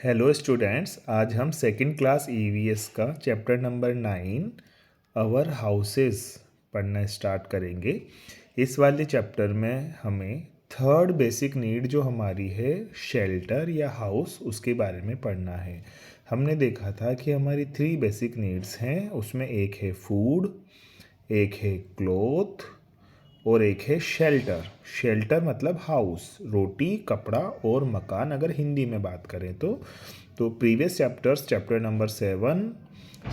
Hello students, आज हम second class EVS का चैप्टर नंबर 9 आवर हाउसेस पढ़ना स्टार्ट करेंगे। इस वाले चैप्टर में हमें थर्ड बेसिक नीड जो हमारी है शेल्टर या हाउस, उसके बारे में पढ़ना है। हमने देखा था कि हमारी 3 बेसिक नीड्स हैं, उसमें एक है फूड, एक है क्लोथ और एक है शेल्टर। शेल्टर मतलब हाउस, रोटी, कपड़ा और मकान अगर हिंदी में बात करें तो previous chapters, chapter number 7,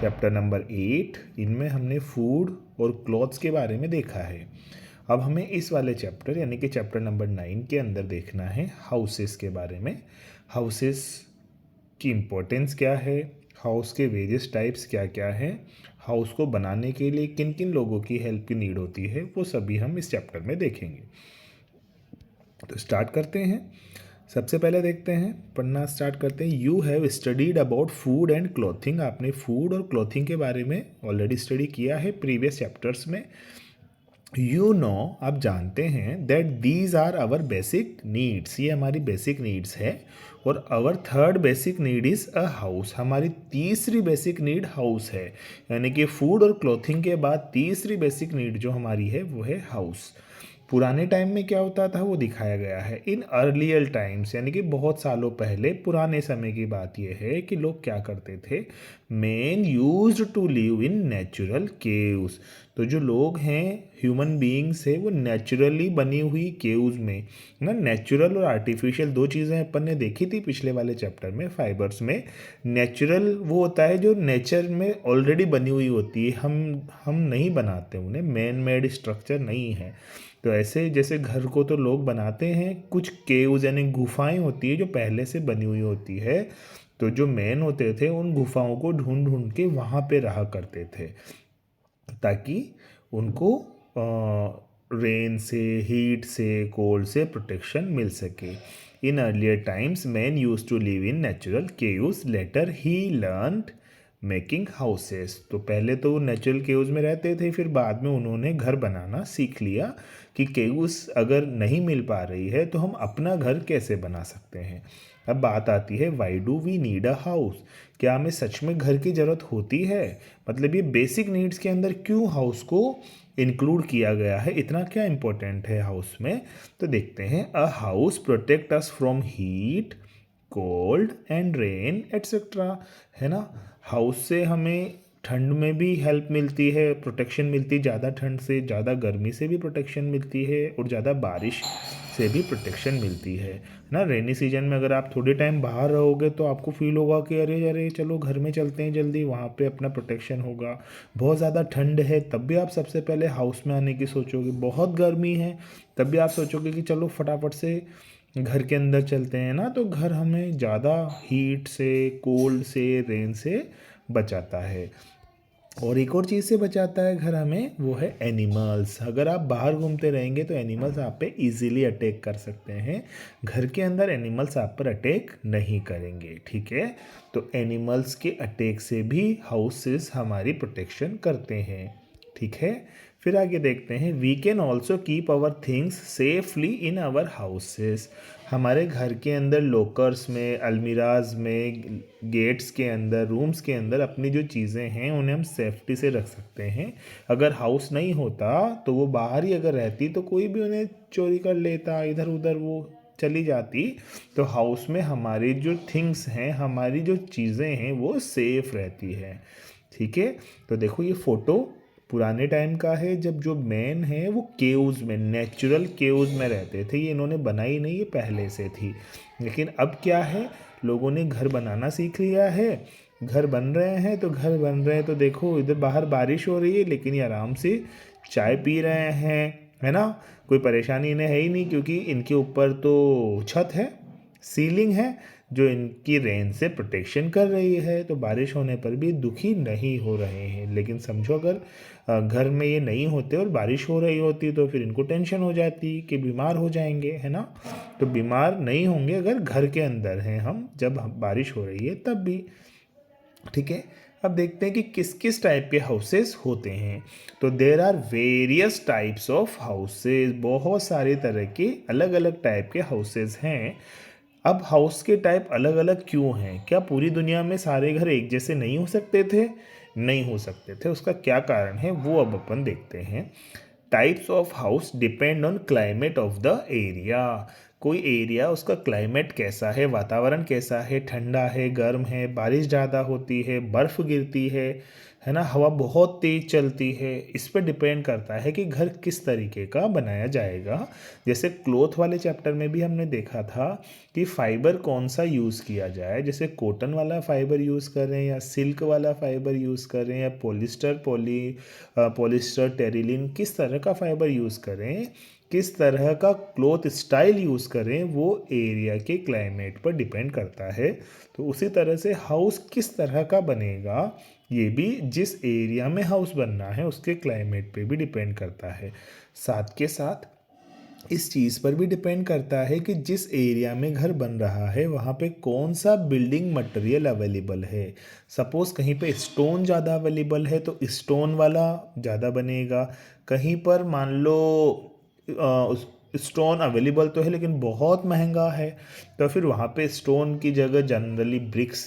chapter number 8, इनमें हमने फूड और क्लॉथ्स के बारे में देखा है। अब हमें इस वाले चैप्टर यानी कि चैप्टर नंबर 9 के अंदर देखना है हाउसेस के बारे में। हाउसेस की इम्पोर्टेंस क्या है, हाउस के वेरियस टाइप्स क्या क्या हैं, हाउस को बनाने के लिए किन किन लोगों की हेल्प की नीड होती है, वो सभी हम इस चैप्टर में देखेंगे। तो स्टार्ट करते हैं। सबसे पहले देखते हैं, पढ़ना स्टार्ट करते हैं। You have studied about food and clothing. आपने फूड और क्लॉथिंग के बारे में ऑलरेडी स्टडी किया है प्रीवियस चैप्टर्स में। यू नो, आप जानते हैं, that these are our basic needs, ये हमारी बेसिक नीड्स है। और our third basic need is a house, हमारी तीसरी बेसिक नीड हाउस है। यानी कि फूड और क्लोथिंग के बाद तीसरी बेसिक नीड जो हमारी है वो है हाउस। पुराने टाइम में क्या होता था वो दिखाया गया है। इन अर्लियर टाइम्स यानी कि बहुत सालों पहले, पुराने समय की बात यह है कि लोग क्या करते थे, man used to live in natural caves. तो जो लोग हैं, ह्यूमन बीइंग्स है, वो नेचुरली बनी हुई केव्स में ना, नेचुरल और आर्टिफिशियल दो चीज़ें अपन ने देखी थी पिछले वाले चैप्टर में। फाइबर्स में नेचुरल वो होता है जो नेचर में ऑलरेडी बनी हुई होती है, हम नहीं बनाते उन्हें, मैन मेड स्ट्रक्चर नहीं है। तो ऐसे जैसे घर को तो लोग बनाते हैं, कुछ केव्स यानी गुफाएं होती है जो पहले से बनी हुई होती है। तो जो मैन होते थे उन गुफाओं को ढूंढ ढूंढ के वहाँ पे रहा करते थे, ताकि उनको रेन से, हीट से, कोल्ड से प्रोटेक्शन मिल सके। In earlier times man use to live in natural caves, later he learned making houses. तो पहले तो वो नेचुरल केव्स में रहते थे, फिर बाद में उन्होंने घर बनाना सीख लिया कि केव्स अगर नहीं मिल पा रही है तो हम अपना घर कैसे बना सकते हैं। अब बात आती है, why do we need a house, क्या हमें सच में घर की ज़रूरत होती है? मतलब ये बेसिक नीड्स के अंदर क्यों हाउस को इंक्लूड किया गया है, इतना क्या इंपॉर्टेंट है हाउस में? तो देखते हैं। A house protect us from heat, cold and rain etcetera, है ना। हाउस से हमें ठंड में भी हेल्प मिलती है, प्रोटेक्शन मिलती है, ज़्यादा ठंड से, ज़्यादा गर्मी से भी प्रोटेक्शन मिलती है, और ज़्यादा बारिश से भी प्रोटेक्शन मिलती है ना। रेनी सीजन में अगर आप थोड़े टाइम बाहर रहोगे तो आपको फील होगा कि अरे अरे चलो घर में चलते हैं जल्दी, वहाँ पे अपना प्रोटेक्शन होगा। बहुत ज़्यादा ठंड है तब भी आप सबसे पहले हाउस में आने की सोचोगे, बहुत गर्मी है तब भी आप सोचोगे कि चलो फटाफट से घर के अंदर चलते हैं ना। तो घर हमें ज़्यादा हीट से, कोल्ड से, रेन से बचाता है। और एक और चीज़ से बचाता है घर हमें, वो है एनिमल्स। अगर आप बाहर घूमते रहेंगे तो एनिमल्स आप पे इजीली अटैक कर सकते हैं, घर के अंदर एनिमल्स आप पर अटैक नहीं करेंगे, ठीक है। तो एनिमल्स के अटैक से भी हाउसेस हमारी प्रोटेक्शन करते हैं, ठीक है। फिर आगे देखते हैं, we can also keep our things safely in our houses. हमारे घर के अंदर लॉकर्स में, अलमीराज में, गेट्स के अंदर, रूम्स के अंदर अपनी जो चीज़ें हैं उन्हें हम सेफ्टी से रख सकते हैं। अगर हाउस नहीं होता तो वो बाहर ही अगर रहती तो कोई भी उन्हें चोरी कर लेता, इधर उधर वो चली जाती। तो हाउस में हमारी जो थिंग्स हैं, हमारी जो चीज़ें हैं, वो सेफ रहती है, ठीक है। तो देखो ये फ़ोटो पुराने टाइम का है, जब जो मैन है वो केव्स में, नेचुरल केव्स में रहते थे। ये इन्होंने बनाई नहीं, ये पहले से थी। लेकिन अब क्या है, लोगों ने घर बनाना सीख लिया है, घर बन रहे हैं। तो घर बन रहे हैं तो देखो इधर बाहर बारिश हो रही है लेकिन ये आराम से चाय पी रहे हैं, है ना। कोई परेशानी इन्हें है ही नहीं, क्योंकि इनके ऊपर तो छत है, सीलिंग है, जो इनकी रेन से प्रोटेक्शन कर रही है। तो बारिश होने पर भी दुखी नहीं हो रहे हैं। लेकिन समझो अगर घर में ये नहीं होते और बारिश हो रही होती तो फिर इनको टेंशन हो जाती कि बीमार हो जाएंगे, है ना। तो बीमार नहीं होंगे अगर घर के अंदर हैं हम, जब बारिश हो रही है तब भी, ठीक है। अब देखते हैं कि किस किस टाइप के हाउसेस होते हैं। तो there are various types of houses, बहुत सारे तरह के अलग अलग टाइप के हाउसेस हैं। अब हाउस के टाइप अलग अलग क्यों हैं? क्या पूरी दुनिया में सारे घर एक जैसे नहीं हो सकते थे? नहीं हो सकते थे। उसका क्या कारण है वो अब अपन देखते हैं। Types of house depend on climate of the area. कोई एरिया उसका क्लाइमेट कैसा है, वातावरण कैसा है, ठंडा है, गर्म है, बारिश ज़्यादा होती है, बर्फ़ गिरती है ना, हवा बहुत तेज़ चलती है, इस पर डिपेंड करता है कि घर किस तरीके का बनाया जाएगा। जैसे क्लोथ वाले चैप्टर में भी हमने देखा था कि फाइबर कौन सा यूज़ किया जाए, जैसे कॉटन वाला फाइबर यूज़ करें या सिल्क वाला फाइबर यूज़ करें या पॉलिस्टर टेरिलिन, किस तरह का फाइबर यूज़ करें, किस तरह का क्लोथ स्टाइल यूज़ करें, वो एरिया के क्लाइमेट पर डिपेंड करता है। तो उसी तरह से हाउस किस तरह का बनेगा ये भी जिस एरिया में हाउस बनना है उसके क्लाइमेट पे भी डिपेंड करता है। साथ के साथ इस चीज़ पर भी डिपेंड करता है कि जिस एरिया में घर बन रहा है वहाँ पे कौन सा बिल्डिंग मटेरियल अवेलेबल है। सपोज़ कहीं पे स्टोन ज़्यादा अवेलेबल है तो स्टोन वाला ज़्यादा बनेगा। कहीं पर मान लो उस स्टोन अवेलेबल तो है लेकिन बहुत महंगा है, तो फिर वहाँ पे स्टोन की जगह जनरली ब्रिक्स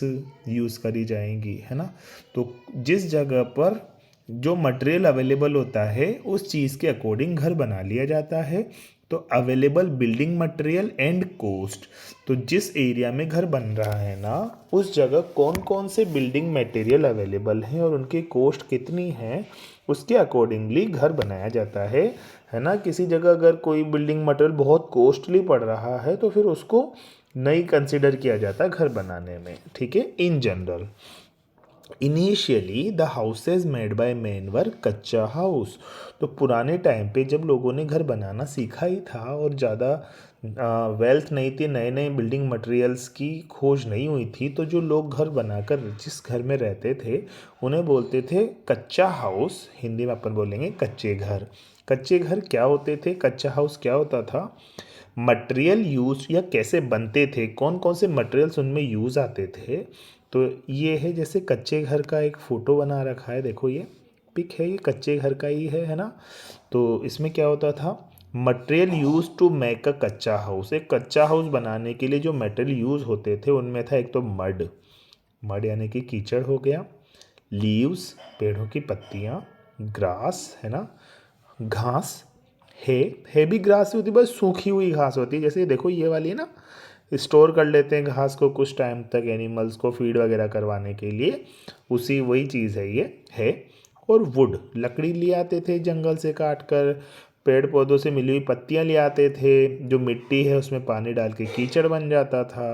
यूज़ करी जाएंगी, है ना। तो जिस जगह पर जो मटेरियल अवेलेबल होता है उस चीज़ के अकॉर्डिंग घर बना लिया जाता है। तो available building material and cost, तो जिस एरिया में घर बन रहा है ना उस जगह कौन कौन से बिल्डिंग मटेरियल अवेलेबल हैं और उनकी कॉस्ट कितनी है, उसके अकॉर्डिंगली घर बनाया जाता है ना। किसी जगह अगर कोई बिल्डिंग मटेरियल बहुत कॉस्टली पड़ रहा है तो फिर उसको नहीं कंसिडर किया जाता घर बनाने में, ठीक है। In general initially the houses made by man were kachcha house. तो पुराने टाइम पे जब लोगों ने घर बनाना सीखा ही था और ज़्यादा वेल्थ नहीं थी, नए नए बिल्डिंग मटेरियल्स की खोज नहीं हुई थी, तो जो लोग घर बनाकर जिस घर में रहते थे उन्हें बोलते थे कच्चा हाउस। हिंदी में अपन बोलेंगे कच्चे घर। कच्चे घर क्या होते थे, कच्चा हाउस क्या होता था, मटेरियल यूज या कैसे बनते थे, कौन कौन से मटेरियल्स उनमें यूज़ आते थे। तो ये है, जैसे कच्चे घर का एक फ़ोटो बना रखा है, देखो ये पिक है, ये कच्चे घर का ही है ना। तो इसमें क्या होता था, material use to make a kachcha house. एक कच्चा हाउस बनाने के लिए जो मटेरियल यूज़ होते थे उनमें था एक तो मड, मड यानी कि कीचड़ हो गया, लीव्स पेड़ों की पत्तियाँ, ग्रास है ना, घास, है भी ग्रास ही होती है, बस सूखी हुई घास होती है। जैसे देखो ये वाली है ना, स्टोर कर लेते हैं घास को कुछ टाइम तक एनिमल्स को फीड वगैरह करवाने के लिए, उसी वही चीज़ है ये है। और वुड, लकड़ी ले आते थे जंगल से काट कर, पेड़ पौधों से मिली हुई पत्तियां ले आते थे, जो मिट्टी है उसमें पानी डाल के कीचड़ बन जाता था,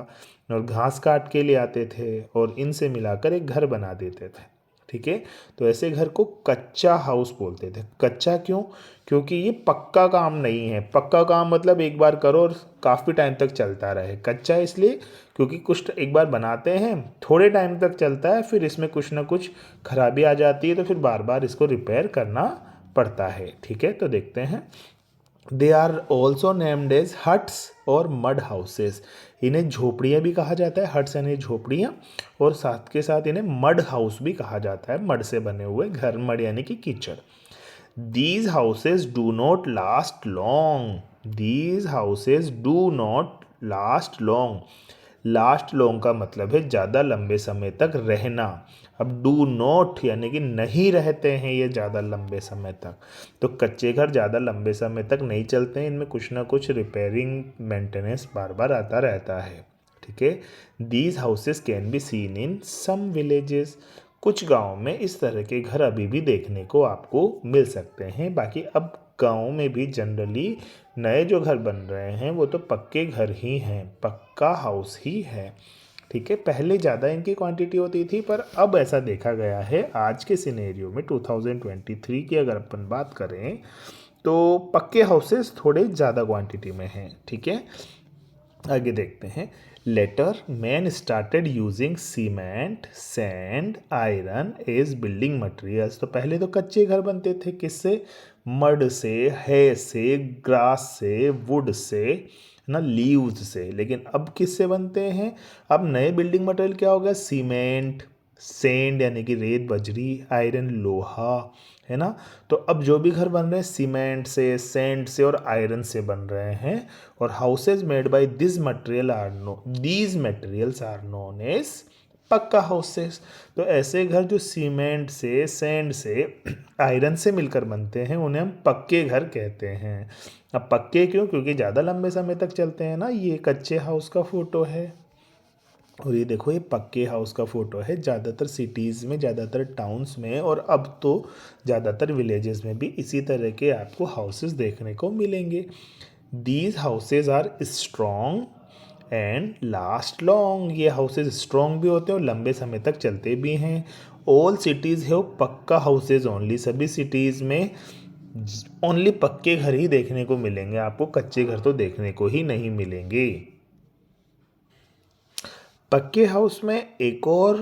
और घास काट के ले आते थे और इनसे मिलाकर एक घर बना देते थे, ठीक है। तो ऐसे घर को कच्चा हाउस बोलते थे। कच्चा क्यों, क्योंकि ये पक्का काम नहीं है। पक्का काम मतलब एक बार करो और काफ़ी टाइम तक चलता रहे। कच्चा इसलिए क्योंकि कुछ एक बार बनाते हैं थोड़े टाइम तक चलता है, फिर इसमें कुछ ना कुछ खराबी आ जाती है तो फिर बार बार इसको रिपेयर करना पड़ता है, ठीक है। तो देखते हैं, they are also named as huts और मड हाउसेस। इन्हें झोपड़ियाँ भी कहा जाता है, हट्स यानी झोपड़ियाँ, और साथ के साथ इन्हें मड हाउस भी कहा जाता है, मड से बने हुए घर, मड यानी कि कीचड़। These houses do not last long. These houses do not last long. Last long का मतलब है ज़्यादा लंबे समय तक रहना। अब डू नॉट यानी कि नहीं रहते हैं ये ज़्यादा लंबे समय तक। तो कच्चे घर ज़्यादा लंबे समय तक नहीं चलते हैं, इनमें कुछ ना कुछ रिपेयरिंग मेंटेनेंस बार बार आता रहता है, ठीक है। These houses can be seen in some villages. कुछ गाँव में इस तरह के घर अभी भी देखने को आपको मिल सकते हैं। बाकी अब गाँव में भी जनरली नए जो घर बन रहे हैं वो तो पक्के घर ही हैं, पक्का हाउस ही है, ठीक है। पहले ज़्यादा इनकी क्वांटिटी होती थी पर अब ऐसा देखा गया है आज के सिनेरियो में 2023 की अगर अपन बात करें तो पक्के हाउसेस थोड़े ज़्यादा क्वांटिटी में हैं, ठीक है। आगे देखते हैं, later man started using cement, sand, iron as building materials. तो पहले तो कच्चे घर बनते थे, किससे, मड से, है से, ग्रास से, वुड से ना, लीव्स से। लेकिन अब किससे बनते हैं, अब नए बिल्डिंग मटेरियल क्या हो गया, सीमेंट, सेंड यानी कि रेत बजरी, आयरन लोहा, है ना। तो अब जो भी घर बन रहे हैं सीमेंट से, सैंड से और आयरन से बन रहे हैं। और houses made by these materials are known as pakka houses. तो ऐसे घर जो सीमेंट से, सैंड से, आयरन से मिलकर बनते हैं उन्हें हम पक्के घर कहते हैं। अब पक्के क्यों? क्योंकि ज़्यादा लंबे समय तक चलते हैं ना। ये कच्चे हाउस का फोटो है और ये देखो ये पक्के हाउस का फोटो है। ज़्यादातर सिटीज़ में, ज़्यादातर टाउन्स में और अब तो ज़्यादातर विलेजेस में भी इसी तरह के आपको हाउसेस देखने को मिलेंगे। These houses are strong and last long. ये हाउसेज स्ट्रॉन्ग भी होते हैं और लंबे समय तक चलते भी हैं। ऑल सिटीज़ हैव पक्का हाउसेज ओनली। सभी सिटीज़ में ओनली पक्के घर ही देखने को मिलेंगे, आपको कच्चे घर तो देखने को ही नहीं मिलेंगे। पक्के हाउस में एक और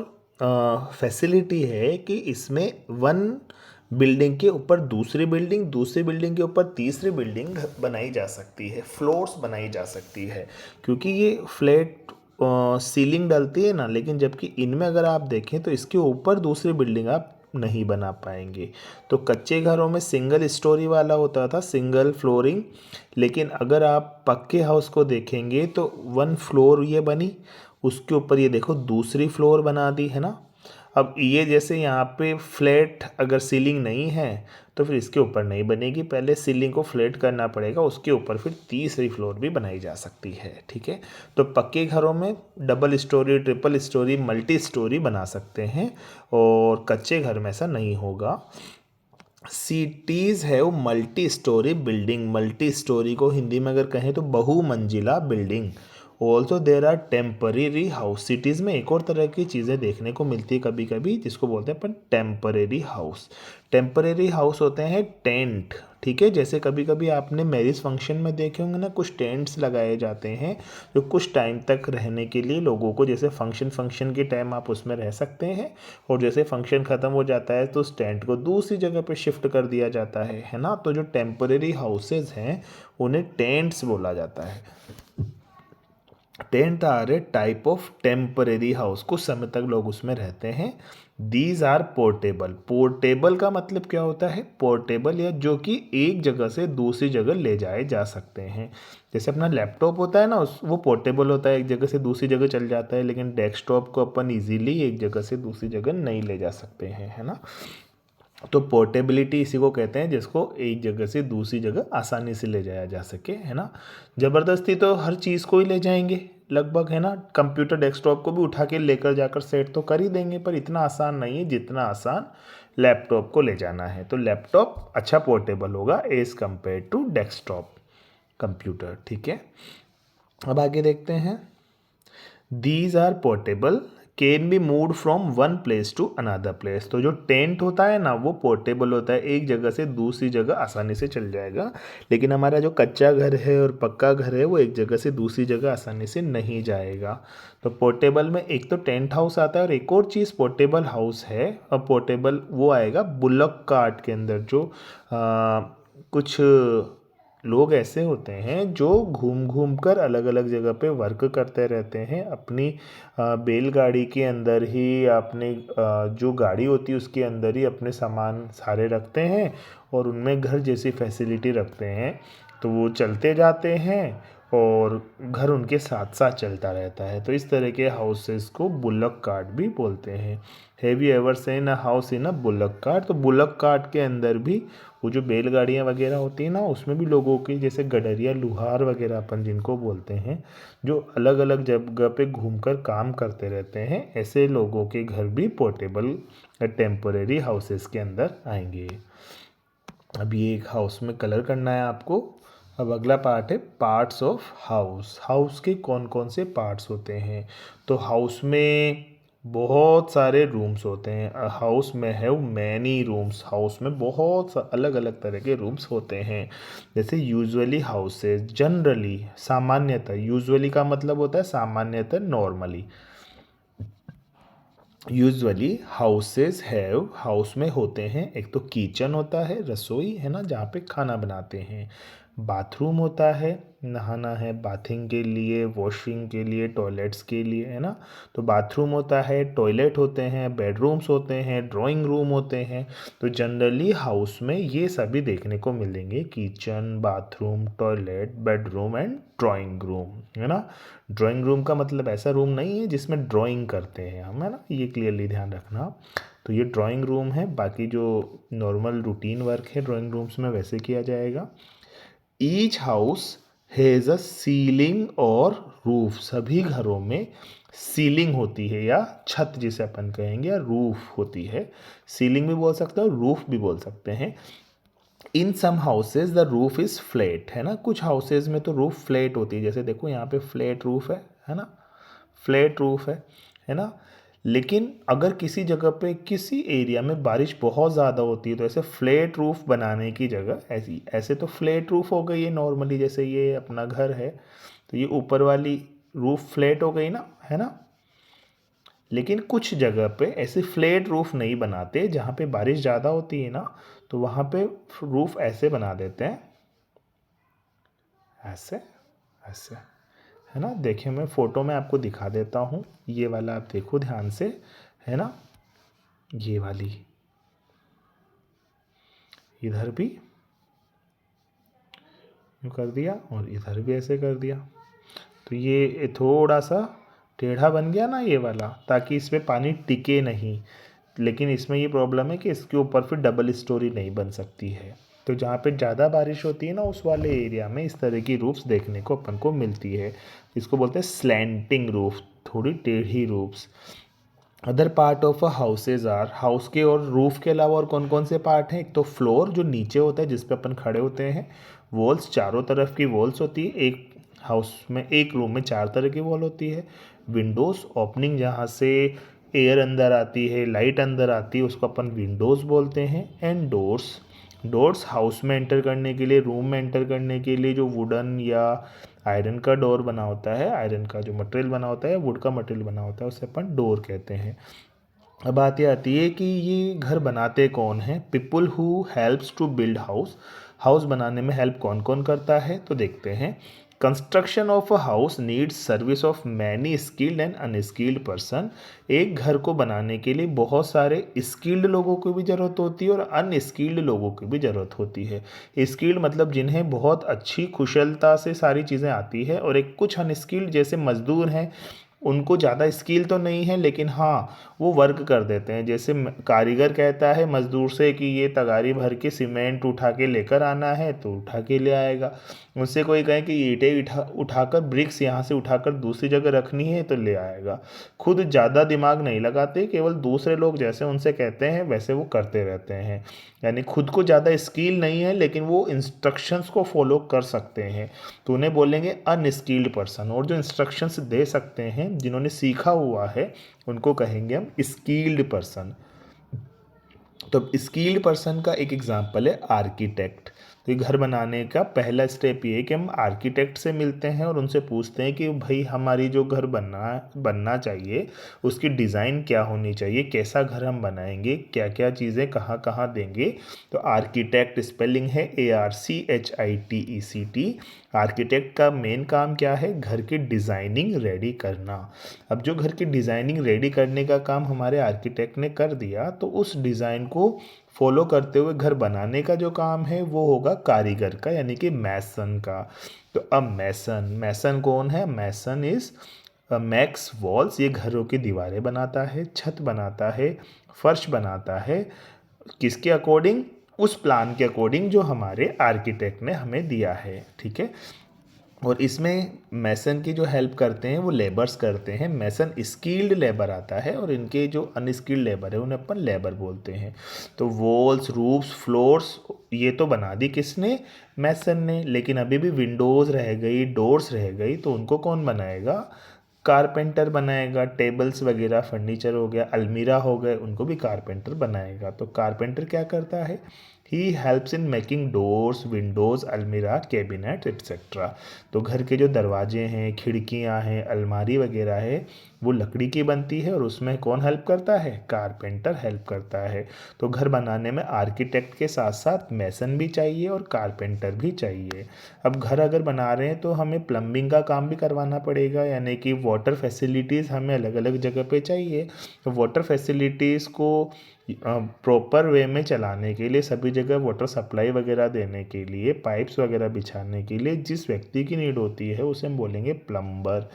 फैसिलिटी है कि इसमें वन बिल्डिंग के ऊपर दूसरी बिल्डिंग, दूसरी बिल्डिंग के ऊपर तीसरी बिल्डिंग बनाई जा सकती है, फ्लोर्स बनाई जा सकती है। क्योंकि ये फ्लैट सीलिंग डलती है ना, लेकिन जबकि इनमें अगर आप देखें तो इसके ऊपर दूसरी बिल्डिंग आप नहीं बना पाएंगे। तो कच्चे घरों में सिंगल स्टोरी वाला होता था, सिंगल फ्लोरिंग। लेकिन अगर आप पक्के हाउस को देखेंगे तो वन फ्लोर ये बनी, उसके ऊपर ये देखो दूसरी फ्लोर बना दी, है ना। अब ये जैसे यहाँ पे फ्लैट अगर सीलिंग नहीं है तो फिर इसके ऊपर नहीं बनेगी, पहले सीलिंग को फ्लैट करना पड़ेगा, उसके ऊपर फिर तीसरी फ्लोर भी बनाई जा सकती है। ठीक है, तो पक्के घरों में double storey, triple storey, multi storey बना सकते हैं और कच्चे घर में ऐसा नहीं होगा। सिटीज़ है वो multi storey building. Multi storey को हिंदी में अगर कहें तो बहुमंजिला building. Also there are temporary house. Cities में एक और तरह की चीज़ें देखने को मिलती है कभी कभी, जिसको बोलते हैं अपन टेम्परेरी हाउस। टेम्परेरी हाउस होते हैं टेंट। ठीक है, जैसे कभी कभी आपने मैरिज फंक्शन में देखे होंगे ना, कुछ टेंट्स लगाए जाते हैं जो कुछ टाइम तक रहने के लिए लोगों को, जैसे फंक्शन के टाइम आप उसमें रह सकते हैं और जैसे फंक्शन ख़त्म हो जाता है तो उस टेंट को दूसरी जगह पे शिफ्ट कर दिया जाता है ना। तो जो टेम्परेरी हाउसेज हैं उन्हें टेंट्स बोला जाता है। Tent are a type of temporary house. कुछ समय तक लोग उसमें रहते हैं। These are portable. पोर्टेबल का मतलब क्या होता है? पोर्टेबल या जो कि एक जगह से दूसरी जगह ले जाए जा सकते हैं। जैसे अपना लैपटॉप होता है ना, वो पोर्टेबल होता है, एक जगह से दूसरी जगह चल जाता है। लेकिन डेस्कटॉप को अपन इजीली एक जगह से दूसरी जगह नहीं ले जा सकते हैं, है ना। तो पोर्टेबिलिटी इसी को कहते हैं, जिसको एक जगह से दूसरी जगह आसानी से ले जाया जा सके, है ना। ज़बरदस्ती तो हर चीज़ को ही ले जाएंगे लगभग, है ना। कंप्यूटर डेस्कटॉप को भी उठा के लेकर जाकर सेट तो कर ही देंगे, पर इतना आसान नहीं है जितना आसान लैपटॉप को ले जाना है। तो लैपटॉप अच्छा पोर्टेबल होगा as compare to desktop computer. ठीक है, अब आगे देखते हैं। These are portable can be move from one place to another place. तो जो टेंट होता है ना वो पोर्टेबल होता है, एक जगह से दूसरी जगह आसानी से चल जाएगा। लेकिन हमारा जो कच्चा घर है और पक्का घर है वो एक जगह से दूसरी जगह आसानी से नहीं जाएगा। तो पोर्टेबल में एक तो टेंट हाउस आता है और एक और चीज़ पोर्टेबल हाउस है। अब पोर्टेबल वो आएगा बुलक कार्ट के अंदर। जो कुछ लोग ऐसे होते हैं जो घूम घूम कर अलग अलग जगह पे वर्क करते रहते हैं, अपनी बैलगाड़ी के अंदर ही, अपनी जो गाड़ी होती है उसके अंदर ही अपने सामान सारे रखते हैं और उनमें घर जैसी फैसिलिटी रखते हैं। तो वो चलते जाते हैं और घर उनके साथ साथ चलता रहता है। तो इस तरह के हाउसेस को बुलक कार्ट भी बोलते हैं। Have you ever seen a house in a bullock cart? तो बुलक कार्ट के अंदर भी वो जो बैलगाड़ियाँ वगैरह होती हैं ना, उसमें भी लोगों की, जैसे गडरिया, लुहार वगैरह अपन जिनको बोलते हैं, जो अलग अलग जगह पे घूमकर काम करते रहते हैं, ऐसे लोगों के घर भी पोर्टेबल टेम्पोरेरी हाउसेस के अंदर आएंगे। अब ये एक हाउस में कलर करना है आपको। अब अगला पार्ट है पार्ट्स ऑफ हाउस। हाउस के कौन कौन से पार्ट्स होते हैं? तो हाउस में बहुत सारे रूम्स होते हैं। हाउस में है मैनी रूम्स। हाउस में बहुत अलग अलग तरह के रूम्स होते हैं। जैसे यूजुअली हाउसेस, जनरली, सामान्यतः। यूजुअली का मतलब होता है सामान्यतः, normally. Usually houses have, house में होते हैं, एक तो किचन होता है, रसोई, है ना, जहाँ पे खाना बनाते हैं। बाथरूम होता है, नहाना है, बाथिंग के लिए, वॉशिंग के लिए, टॉयलेट्स के लिए, है ना। तो बाथरूम होता है, टॉयलेट होते हैं, बेडरूम्स होते हैं, ड्राइंग रूम होते हैं। तो जनरली हाउस में ये सभी देखने को मिलेंगे, kitchen, bathroom, toilet, bedroom and drawing room, है ना। ड्राइंग रूम का मतलब ऐसा रूम नहीं है जिसमें ड्राइंग करते हैं हम, है ना, ये क्लियरली ध्यान रखना। तो ये ड्राइंग रूम है, बाकी जो नॉर्मल रूटीन वर्क है ड्राइंग रूम्स में वैसे किया जाएगा। Each house has a ceiling और रूफ। सभी घरों में सीलिंग होती है या छत जिसे अपन कहेंगे, या रूफ होती है। सीलिंग भी बोल सकते हो, रूफ भी बोल सकते हैं। In some houses the roof is flat, है ना। कुछ हाउसेज में तो रूफ फ्लैट होती है, जैसे देखो यहाँ पे फ्लैट रूफ है ना, फ्लैट रूफ है ना। लेकिन अगर किसी जगह पे किसी एरिया में बारिश बहुत ज़्यादा होती है तो ऐसे फ्लैट रूफ बनाने की जगह ऐसे तो फ्लैट रूफ हो गई है नॉर्मली, जैसे ये अपना घर है तो ये ऊपर वाली रूफ फ्लैट हो गई ना, है ना। लेकिन कुछ जगह पे ऐसे फ्लैट रूफ नहीं बनाते, जहाँ पे बारिश ज़्यादा होती है ना तो वहाँ पे रूफ ऐसे बना देते हैं, ऐसे ऐसे, है ना। देखिए मैं फ़ोटो में आपको दिखा देता हूँ, ये वाला आप देखो ध्यान से, है ना। ये वाली इधर भी यूँ कर दिया और इधर भी ऐसे कर दिया, तो ये थोड़ा सा टेढ़ा बन गया ना ये वाला, ताकि इसमें पानी टिके नहीं। लेकिन इसमें ये प्रॉब्लम है कि इसके ऊपर फिर डबल स्टोरी नहीं बन सकती है। तो जहाँ पे ज़्यादा बारिश होती है ना उस वाले एरिया में इस तरह की रूफ्स देखने को अपन को मिलती है। इसको बोलते हैं स्लैंटिंग रूफ, थोड़ी टेढ़ी roofs. Other part of a houses are, house के और रूफ के अलावा और कौन कौन से पार्ट हैं। एक तो फ्लोर जो नीचे होता है जिस पे अपन खड़े होते हैं, वॉल्स, चारों तरफ की वॉल्स होती है, एक हाउस में एक रूम में 4 तरह की वॉल होती है। विंडोज़, ओपनिंग जहाँ से एयर अंदर आती है, लाइट अंदर आती है, उसको अपन विंडोज़ बोलते हैं। एंड डोर्स, डोर्स हाउस में एंटर करने के लिए, रूम में एंटर करने के लिए जो वुडन या आयरन का डोर बना होता है, आयरन का जो मटेरियल बना होता है, वुड का मटेरियल बना होता है, उसे अपन डोर कहते हैं। अब बात ये आती है कि ये घर बनाते कौन हैं। People who helps to build house, house बनाने में हेल्प कौन कौन करता है तो देखते हैं। Construction of a house needs service of many skilled and unskilled person. एक घर को बनाने के लिए बहुत सारे स्किल्ड लोगों की भी ज़रूरत होती है और अनस्किल्ड लोगों की भी ज़रूरत होती है। स्किल्ड मतलब जिन्हें बहुत अच्छी कुशलता से सारी चीज़ें आती है, और एक कुछ अनस्किल्ड जैसे मजदूर हैं, उनको ज़्यादा स्किल तो नहीं है लेकिन हाँ वो वर्क कर देते हैं। जैसे कारीगर कहता है मज़दूर से कि ये तगारी भर के सीमेंट उठा के लेकर आना है तो उठा के ले आएगा। मुझसे कोई कहे कि ईंटें उठाकर ब्रिक्स यहाँ से उठाकर दूसरी जगह रखनी है तो ले आएगा। खुद ज़्यादा दिमाग नहीं लगाते, केवल दूसरे लोग जैसे उनसे कहते हैं वैसे वो करते रहते हैं। यानी खुद को ज़्यादा स्किल नहीं है लेकिन वो इंस्ट्रक्शंस को फॉलो कर सकते हैं, तो उन्हें बोलेंगे अनस्किल्ड पर्सन। और जो इंस्ट्रक्शंस दे सकते हैं, जिन्होंने सीखा हुआ है, उनको कहेंगे हम स्किल्ड पर्सन। तो स्किल्ड पर्सन का एक एग्जांपल है आर्किटेक्ट। तो ये घर बनाने का पहला स्टेप ये है कि हम आर्किटेक्ट से मिलते हैं और उनसे पूछते हैं कि भाई हमारी जो घर बनना चाहिए उसकी डिज़ाइन क्या होनी चाहिए, कैसा घर हम बनाएंगे, क्या क्या चीज़ें कहाँ कहाँ देंगे। तो आर्किटेक्ट स्पेलिंग है ARCHITECT। आर्किटेक्ट का मेन काम क्या है, घर की डिज़ाइनिंग रेडी करना। अब जो घर की डिज़ाइनिंग रेडी करने का काम हमारे आर्किटेक्ट ने कर दिया, तो उस डिज़ाइन को फॉलो करते हुए घर बनाने का जो काम है वो होगा कारीगर का, यानी कि मैसन का। तो अब मैसन कौन है, मैसन इज मैक्स वॉल्स। ये घरों की दीवारें बनाता है, छत बनाता है, फर्श बनाता है, किसके अकॉर्डिंग, उस प्लान के अकॉर्डिंग जो हमारे आर्किटेक्ट ने हमें दिया है, ठीक है। और इसमें मैसन की जो हेल्प करते हैं वो लेबर्स करते हैं। मैसन स्किल्ड लेबर आता है और इनके जो अनस्किल्ड लेबर है उन्हें अपन लेबर बोलते हैं। तो वॉल्स, रूफ्स, फ्लोर्स ये तो बना दी किसने, मैसन ने। लेकिन अभी भी विंडोज़ रह गई, डोर्स रह गई, तो उनको कौन बनाएगा, कारपेंटर बनाएगा। टेबल्स वगैरह फर्नीचर हो गया, अलमीरा हो गए, उनको भी कारपेंटर बनाएगा। तो कारपेंटर क्या करता है, he helps in making doors, Windows, अलमीरा, कैबिनेट एट्सेट्रा। तो घर के जो दरवाजे हैं, खिड़कियां हैं, अलमारी वगैरह है, वो लकड़ी की बनती है और उसमें कौन हेल्प करता है? कारपेंटर हेल्प करता है। तो घर बनाने में आर्किटेक्ट के साथ साथ मैसन भी चाहिए और कारपेंटर भी चाहिए। अब घर अगर बना रहे हैं तो हमें प्लम्बिंग का काम भी करवाना पड़ेगा, यानी कि वाटर फैसिलिटीज़ हमें अलग अलग जगह पे चाहिए। तो वाटर फैसिलिटीज़ को प्रॉपर वे में चलाने के लिए, सभी जगह वाटर सप्लाई वगैरह देने के लिए, पाइप्स वगैरह बिछाने के लिए जिस व्यक्ति की नीड होती है उसे हम बोलेंगे प्लम्बर।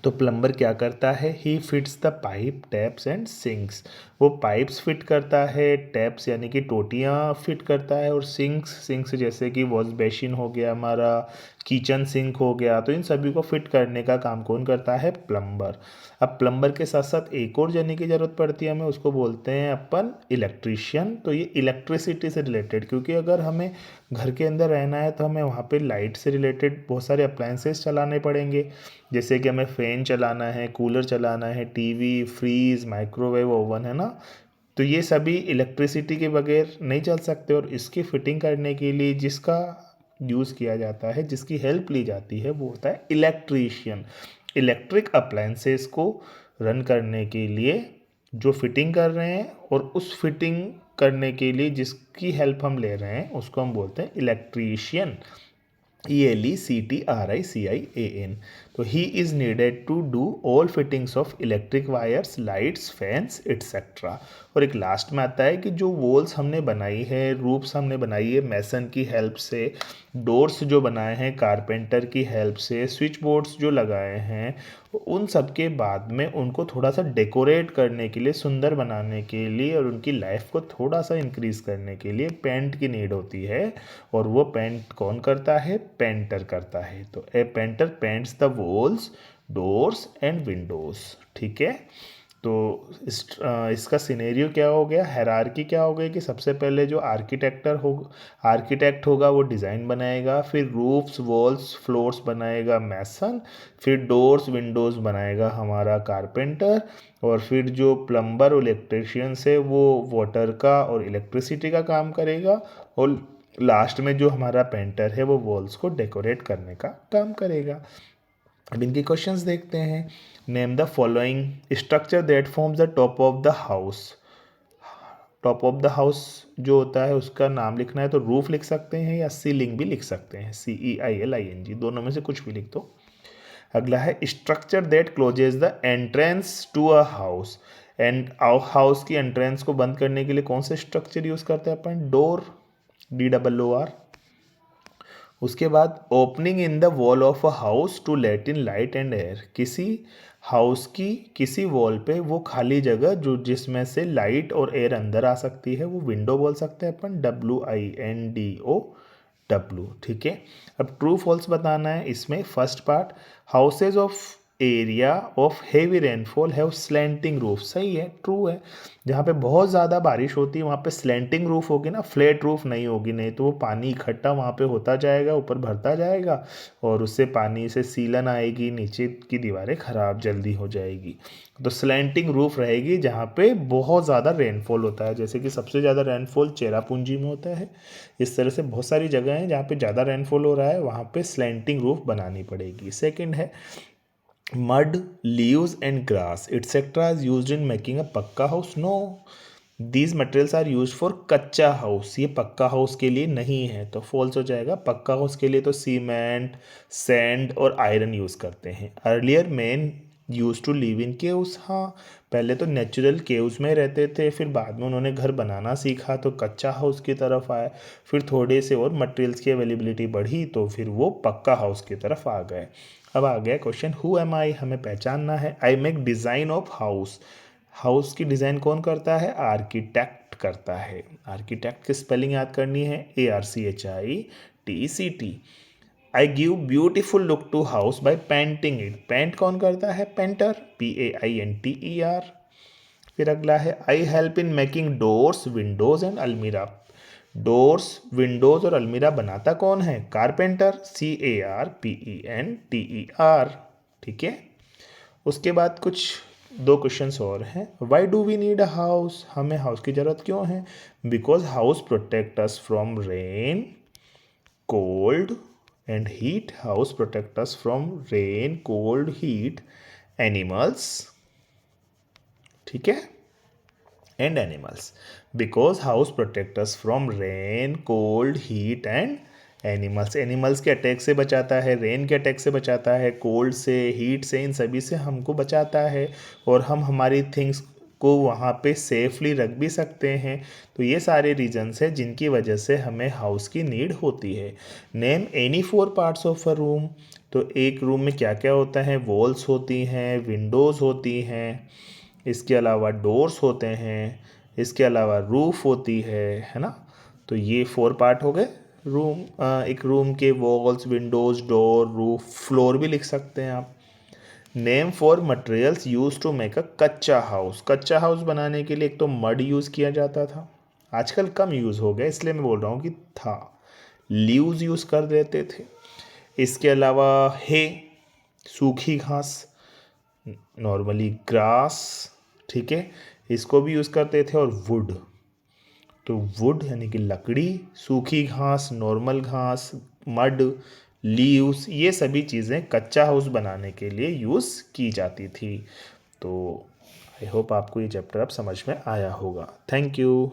तो प्लम्बर क्या करता है? He fits the pipe, taps and sinks. वो पाइप्स फिट करता है, टैप्स यानी कि टोटियाँ फिट करता है, और सिंक्स जैसे कि वॉश बेसिन हो गया हमारा, किचन सिंक हो गया, तो इन सभी को फिट करने का काम कौन करता है? प्लम्बर। अब प्लम्बर के साथ साथ एक और जने की ज़रूरत पड़ती है हमें, उसको बोलते हैं अपन इलेक्ट्रीशियन। तो ये इलेक्ट्रिसिटी से रिलेटेड, क्योंकि अगर हमें घर के अंदर रहना है तो हमें वहाँ पे लाइट से रिलेटेड बहुत सारे अप्लायंसेस चलाने पड़ेंगे, जैसे कि हमें फ़ैन चलाना है, कूलर चलाना है, टीवी, फ्रीज, माइक्रोवेव ओवन, है ना। तो ये सभी इलेक्ट्रिसिटी के बगैर नहीं चल सकते, और इसकी फिटिंग करने के लिए जिसका यूज़ किया जाता है, जिसकी हेल्प ली जाती है, वो होता है इलेक्ट्रीशियन। इलेक्ट्रिक अप्लायंसेस को रन करने के लिए जो फिटिंग कर रहे हैं और उस फिटिंग करने के लिए जिसकी हेल्प हम ले रहे हैं उसको हम बोलते हैं इलेक्ट्रीशियन। ELECTRICIAN। तो he is needed to do all fittings of electric wires, lights, fans etcetera. और एक लास्ट में आता है कि जो वॉल्स हमने बनाई है, रूफ्स हमने बनाई है मैसन की हेल्प से, डोर्स जो बनाए हैं कारपेंटर की हेल्प से, स्विच बोर्ड्स जो लगाए हैं, उन सब के बाद में उनको थोड़ा सा डेकोरेट करने के लिए, सुंदर बनाने के लिए और उनकी लाइफ को थोड़ा सा इंक्रीज़ करने के लिए पेंट की नीड होती है। और वो पेंट कौन करता है? पेंटर करता है। तो ए painter paints the walls, doors and Windows. ठीक है। तो इसका सिनेरियो क्या हो गया, हायरार्की क्या हो गई कि सबसे पहले जो आर्किटेक्ट होगा वो डिज़ाइन बनाएगा, फिर रूफ्स, वॉल्स, फ्लोर्स बनाएगा मैसन, फिर डोर्स, विंडोज़ बनाएगा हमारा कारपेंटर, और फिर जो प्लम्बर और इलेक्ट्रीशियन है वो वाटर का और इलेक्ट्रिसिटी का काम करेगा, और लास्ट में जो हमारा पेंटर है वो वॉल्स को डेकोरेट करने का काम करेगा। अब इनके क्वेश्चंस देखते हैं। Name the following structure that forms the top of the house. Top of the house जो होता है उसका नाम लिखना है तो रूफ लिख सकते हैं या सीलिंग भी लिख सकते हैं, CEILING, दोनों में से कुछ भी लिख दो। अगला है structure that closes the entrance to a house. And house की एंट्रेंस को बंद करने के लिए कौन सा स्ट्रक्चर यूज करते हैं अपन? Door, DOOR। उसके बाद opening in the wall of a house to let in light and air. किसी हाउस की किसी वॉल पे वो खाली जगह जो जिसमें से लाइट और एयर अंदर आ सकती है वो विंडो बोल सकते हैं अपन, WINDO। ठीक है। अब ट्रू फॉल्स बताना है इसमें। First part, houses of area of heavy rainfall have slanting roof. सही है, ट्रू है। जहाँ पे बहुत ज़्यादा बारिश होती है वहाँ पे स्लैंटिंग रूफ होगी ना, फ्लैट रूफ नहीं होगी, नहीं तो वो पानी इकट्ठा वहाँ पे होता जाएगा, ऊपर भरता जाएगा और उससे पानी से सीलन आएगी, नीचे की दीवारें ख़राब जल्दी हो जाएगी। तो स्लैंटिंग रूफ रहेगी जहाँ पे बहुत ज़्यादा रेनफॉल होता है, जैसे कि सबसे ज़्यादा रेनफॉल चेरापूंजी में होता है। इस तरह से बहुत सारी जगह हैं जहाँ पे ज़्यादा रेनफॉल हो रहा है, वहाँ पे स्लैंटिंग रूफ बनानी पड़ेगी। सेकेंड है mud, leaves and grass etc is used in making a pakka house. No, these materials are used for kachcha house. ये पक्का हाउस के लिए नहीं है, तो फॉल्स हो जाएगा। पक्का हाउस के लिए तो सीमेंट, सैंड और आयरन यूज़ करते हैं। Earlier man use to live in caves. हाँ, पहले तो नेचुरल केव्स में रहते थे, फिर बाद में उन्होंने घर बनाना सीखा तो कच्चा हाउस की तरफ आए, फिर थोड़े से और मटेरियल्स की अवेलेबिलिटी बढ़ी तो फिर वो पक्का हाउस की तरफ आ गए। अब आ गया क्वेश्चन, हु एम आई, हमें पहचानना है। I make design of house. House की डिज़ाइन कौन करता है? आर्किटेक्ट करता है। आर्किटेक्ट की स्पेलिंग याद करनी है, ARCHITECT। I give beautiful look to house by painting it. Paint कौन करता है? Painter, PAINTER। फिर अगला है I help in making doors, windows and almirah. Doors, windows और अलमीरा बनाता कौन है? Carpenter, CARPENTER। ठीक है। उसके बाद कुछ दो क्वेश्चंस और हैं। Why do we need a house, हमें हाउस की ज़रूरत क्यों है? Because house protect us from rain, cold and heat. House protect us from rain, cold, heat, animals, ठीक है, and animals. Because house protect us from rain, cold, heat and animals. Animals के attack से बचाता है, rain के attack से बचाता है, कोल्ड से, हीट से, इन सभी से हमको बचाता है, और हम हमारी थिंग्स को वहाँ पे सेफली रख भी सकते हैं। तो ये सारे रीजंस हैं जिनकी वजह से हमें हाउस की नीड होती है। Name any 4 parts of a room. तो एक रूम में क्या क्या होता है? वॉल्स होती हैं, विंडोज़ होती हैं, इसके अलावा डोर्स होते हैं, इसके अलावा रूफ होती है ना। तो ये 4 पार्ट हो गए रूम। एक रूम के walls, windows, door, roof, floor भी लिख सकते हैं आप। Name for materials use to make a kachcha house. कच्चा हाउस बनाने के लिए एक तो मड यूज़ किया जाता था, आजकल कम यूज़ हो गया इसलिए मैं बोल रहा हूँ कि था। लीव्स यूज़ कर देते थे। इसके अलावा हे, सूखी घास, नॉर्मली ग्रास, ठीक है, इसको भी यूज़ करते थे। और वुड, तो वुड यानी कि लकड़ी, सूखी घास, नॉर्मल घास, मड, लीव्स, ये सभी चीज़ें कच्चा हाउस बनाने के लिए यूज़ की जाती थी। तो आई होप आपको ये चैप्टर अब समझ में आया होगा। Thank you.